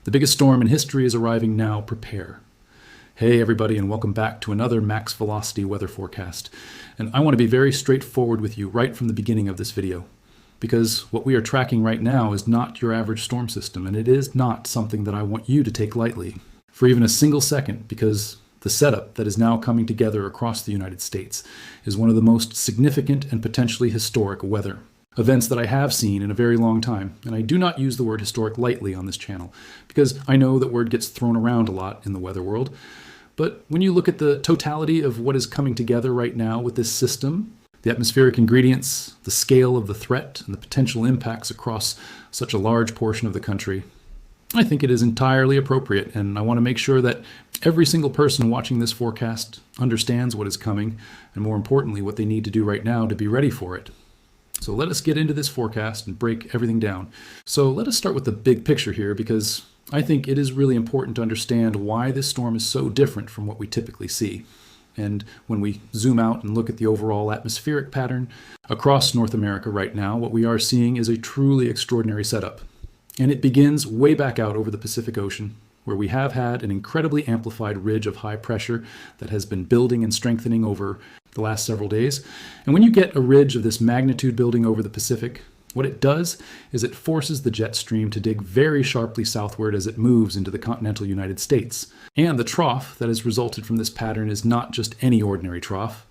The biggest storm in history is arriving now. Prepare. Hey everybody, and welcome back to another max velocity weather forecast. And I want to be very straightforward with you right from the beginning of this video, because what we are tracking right now is not your average storm system, and it is not something that I want you to take lightly for even a single second, because the setup that is now coming together across the United States is one of the most significant and potentially historic weather events that I have seen in a very long time. And I do not use the word historic lightly on this channel, because I know that word gets thrown around a lot in the weather world. But when you look at the totality of what is coming together right now with this system, the atmospheric ingredients, the scale of the threat, and the potential impacts across such a large portion of the country, I think it is entirely appropriate, and I want to make sure that every single person watching this forecast understands what is coming, and more importantly, what they need to do right now to be ready for it. So let us get into this forecast and break everything down. So let us start with the big picture here, because I think it is really important to understand why this storm is so different from what we typically see. And when we zoom out and look at the overall atmospheric pattern across North America right now, what we are seeing is a truly extraordinary setup. And it begins way back out over the Pacific Ocean, where we have had an incredibly amplified ridge of high pressure that has been building and strengthening over the last several days. And when you get a ridge of this magnitude building over the Pacific, what it does is it forces the jet stream to dig very sharply southward as it moves into the continental United States. And the trough that has resulted from this pattern is not just any ordinary trough.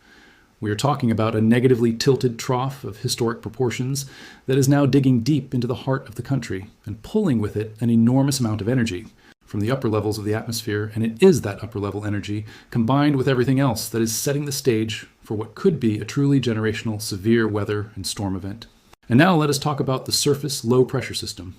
We are talking about a negatively tilted trough of historic proportions that is now digging deep into the heart of the country and pulling with it an enormous amount of energy from the upper levels of the atmosphere, and it is that upper level energy combined with everything else that is setting the stage for what could be a truly generational severe weather and storm event. And now let us talk about the surface low pressure system,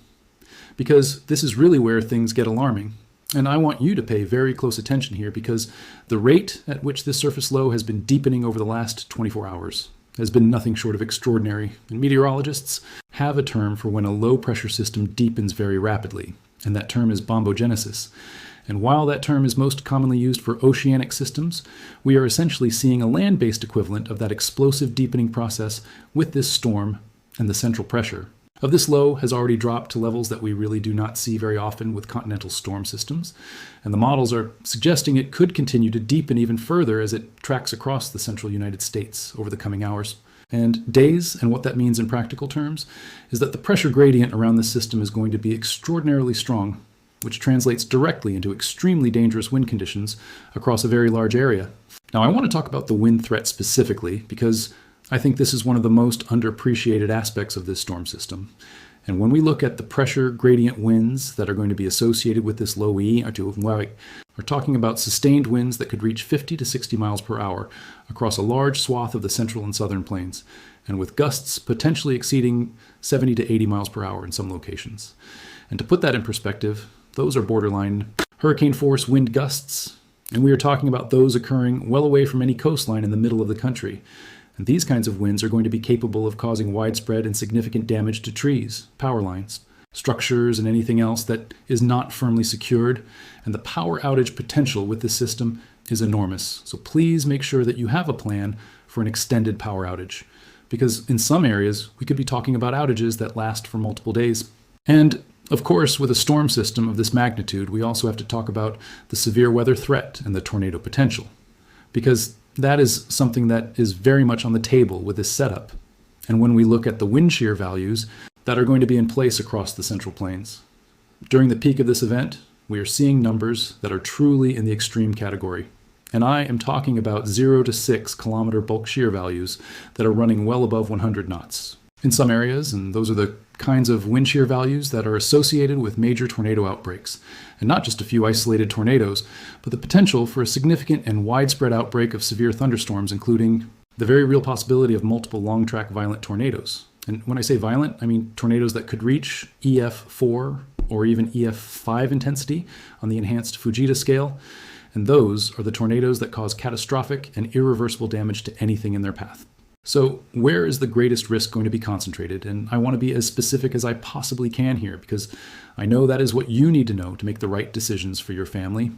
because this is really where things get alarming. And I want you to pay very close attention here, because the rate at which this surface low has been deepening over the last 24 hours has been nothing short of extraordinary. And meteorologists have a term for when a low pressure system deepens very rapidly, and that term is bombogenesis. And while that term is most commonly used for oceanic systems, we are essentially seeing a land-based equivalent of that explosive deepening process with this storm, and the central pressure of this low has already dropped to levels that we really do not see very often with continental storm systems. And the models are suggesting it could continue to deepen even further as it tracks across the central United States over the coming hours and days. And what that means in practical terms is that the pressure gradient around the system is going to be extraordinarily strong, which translates directly into extremely dangerous wind conditions across a very large area. Now, I want to talk about the wind threat specifically, because I think this is one of the most underappreciated aspects of this storm system. And when we look at the pressure gradient winds that are going to be associated with this low E, we're talking about sustained winds that could reach 50 to 60 miles per hour across a large swath of the central and southern plains, and with gusts potentially exceeding 70 to 80 miles per hour in some locations. And to put that in perspective, those are borderline hurricane force wind gusts, and we are talking about those occurring well away from any coastline in the middle of the country. And these kinds of winds are going to be capable of causing widespread and significant damage to trees, power lines, structures, and anything else that is not firmly secured. And the power outage potential with this system is enormous. So please make sure that you have a plan for an extended power outage, because in some areas we could be talking about outages that last for multiple days. And of course, with a storm system of this magnitude, we also have to talk about the severe weather threat and the tornado potential, because that is something that is very much on the table with this setup. And when we look at the wind shear values that are going to be in place across the Central Plains, during the peak of this event, we are seeing numbers that are truly in the extreme category. And I am talking about 0 to 6 kilometer bulk shear values that are running well above 100 knots in some areas, and those are the kinds of wind shear values that are associated with major tornado outbreaks. And not just a few isolated tornadoes, but the potential for a significant and widespread outbreak of severe thunderstorms, including the very real possibility of multiple long-track violent tornadoes. And when I say violent, I mean tornadoes that could reach EF4 or even EF5 intensity on the enhanced Fujita scale. And those are the tornadoes that cause catastrophic and irreversible damage to anything in their path. So where is the greatest risk going to be concentrated? And I want to be as specific as I possibly can here, because I know that is what you need to know to make the right decisions for your family.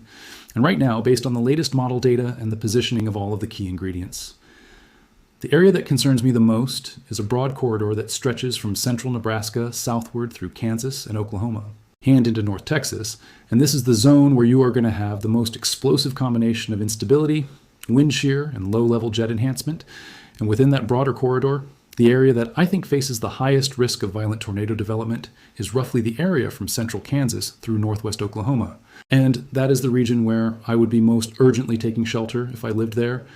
And right now, based on the latest model data and the positioning of all of the key ingredients, the area that concerns me the most is a broad corridor that stretches from central Nebraska southward through Kansas and Oklahoma. and into North Texas. And this is the zone where you are going to have the most explosive combination of instability, wind shear, and low-level jet enhancement. And within that broader corridor, the area that I think faces the highest risk of violent tornado development is roughly the area from central Kansas through northwest Oklahoma. And that is the region where I would be most urgently taking shelter if I lived there.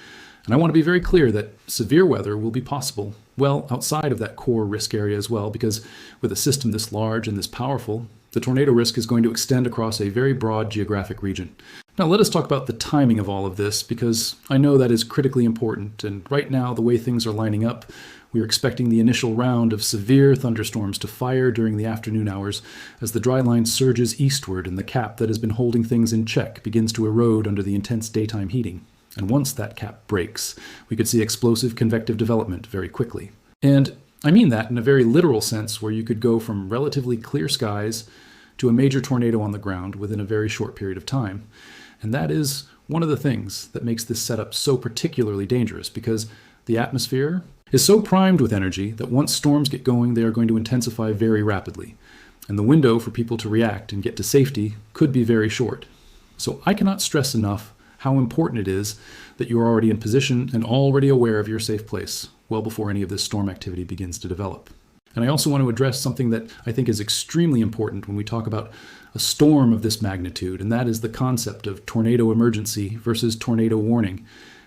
And I want to be very clear that severe weather will be possible well outside of that core risk area as well, because with a system this large and this powerful, the tornado risk is going to extend across a very broad geographic region. Now let us talk about the timing of all of this, because I know that is critically important. And right now, the way things are lining up, we are expecting the initial round of severe thunderstorms to fire during the afternoon hours as the dry line surges eastward and the cap that has been holding things in check begins to erode under the intense daytime heating. And once that cap breaks, we could see explosive convective development very quickly. And I mean that in a very literal sense, where you could go from relatively clear skies to a major tornado on the ground within a very short period of time. And that is one of the things that makes this setup so particularly dangerous, because the atmosphere is so primed with energy that once storms get going, they are going to intensify very rapidly. And the window for people to react and get to safety could be very short. So I cannot stress enough how important it is that you are already in position and already aware of your safe place well before any of this storm activity begins to develop. And I also want to address something that I think is extremely important when we talk about a storm of this magnitude, and that is the concept of tornado emergency versus tornado warning.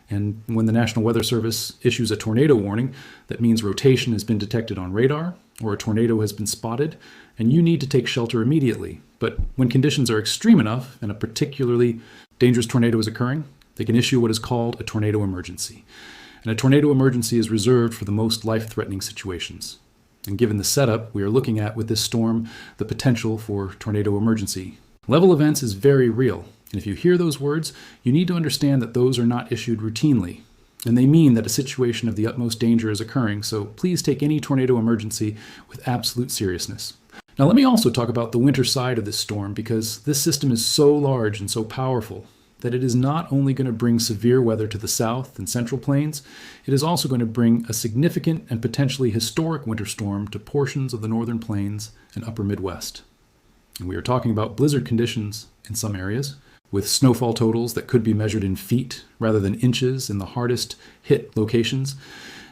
And when the National Weather Service issues a tornado warning, that means rotation has been detected on radar or a tornado has been spotted, and you need to take shelter immediately. But when conditions are extreme enough and a particularly dangerous tornado is occurring, they can issue what is called a tornado emergency. And a tornado emergency is reserved for the most life-threatening situations. And given the setup we are looking at with this storm, the potential for tornado emergency level events is very real. And if you hear those words, you need to understand that those are not issued routinely. And they mean that a situation of the utmost danger is occurring, so please take any tornado emergency with absolute seriousness. Now let me also talk about the winter side of this storm, because this system is so large and so powerful that it is not only going to bring severe weather to the south and central plains, it is also going to bring a significant and potentially historic winter storm to portions of the northern plains and upper Midwest. And we are talking about blizzard conditions in some areas, with snowfall totals that could be measured in feet rather than inches in the hardest hit locations.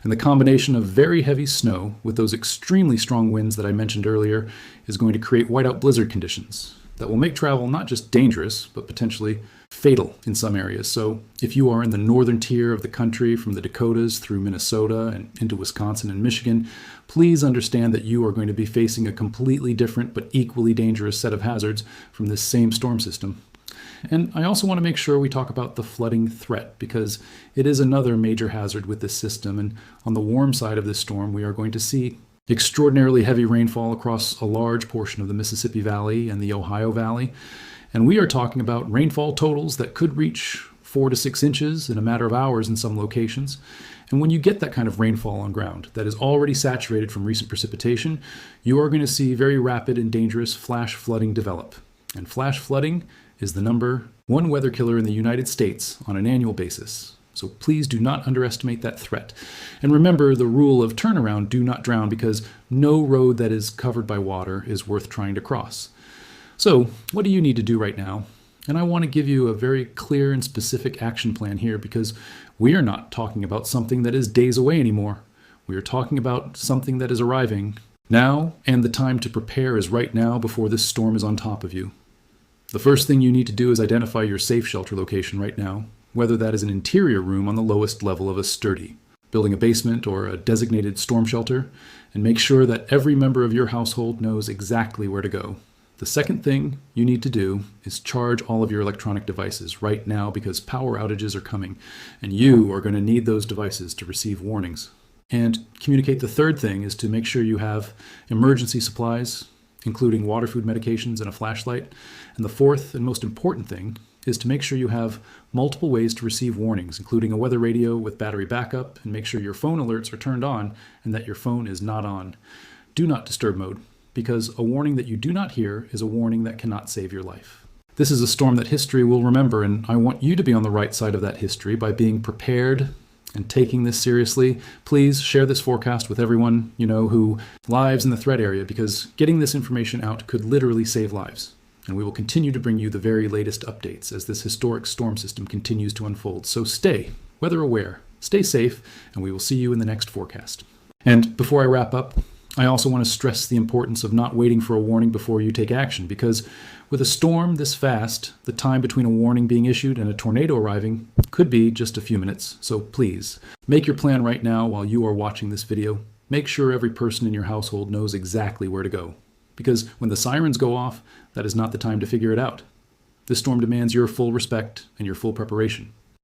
And the combination of very heavy snow with those extremely strong winds that I mentioned earlier is going to create whiteout blizzard conditions that will make travel not just dangerous, but potentially fatal in some areas. So if you are in the northern tier of the country, from the Dakotas through Minnesota and into Wisconsin and Michigan, please understand that you are going to be facing a completely different but equally dangerous set of hazards from this same storm system. And I also want to make sure we talk about the flooding threat, because it is another major hazard with this system. And on the warm side of this storm, we are going to see extraordinarily heavy rainfall across a large portion of the Mississippi Valley and the Ohio Valley. And we are talking about rainfall totals that could reach 4 to 6 inches in a matter of hours in some locations. And when you get that kind of rainfall on ground that is already saturated from recent precipitation, you are going to see very rapid and dangerous flash flooding develop. And flash flooding is the number one weather killer in the United States on an annual basis. So please do not underestimate that threat. And remember the rule of turnaround, do not drown, because no road that is covered by water is worth trying to cross. So what do you need to do right now? And I want to give you a very clear and specific action plan here, because we are not talking about something that is days away anymore. We are talking about something that is arriving now, and the time to prepare is right now before this storm is on top of you. The first thing you need to do is identify your safe shelter location right now, whether that is an interior room on the lowest level of a sturdy, building a basement or a designated storm shelter, and make sure that every member of your household knows exactly where to go. The second thing you need to do is charge all of your electronic devices right now, because power outages are coming, and you are going to need those devices to receive warnings. And communicate. The third thing is to make sure you have emergency supplies, including water, food, medications, and a flashlight. And the fourth and most important thing is to make sure you have multiple ways to receive warnings, including a weather radio with battery backup, and make sure your phone alerts are turned on and that your phone is not on do not disturb mode, because a warning that you do not hear is a warning that cannot save your life. This is a storm that history will remember, and I want you to be on the right side of that history by being prepared and taking this seriously, please share this forecast with everyone you know who lives in the threat area, because getting this information out could literally save lives. And we will continue to bring you the very latest updates as this historic storm system continues to unfold. So stay weather aware, stay safe, and we will see you in the next forecast. And before I wrap up, I also want to stress the importance of not waiting for a warning before you take action, because with a storm this fast, the time between a warning being issued and a tornado arriving could be just a few minutes. So please, make your plan right now while you are watching this video. Make sure every person in your household knows exactly where to go, because when the sirens go off, that is not the time to figure it out. This storm demands your full respect and your full preparation.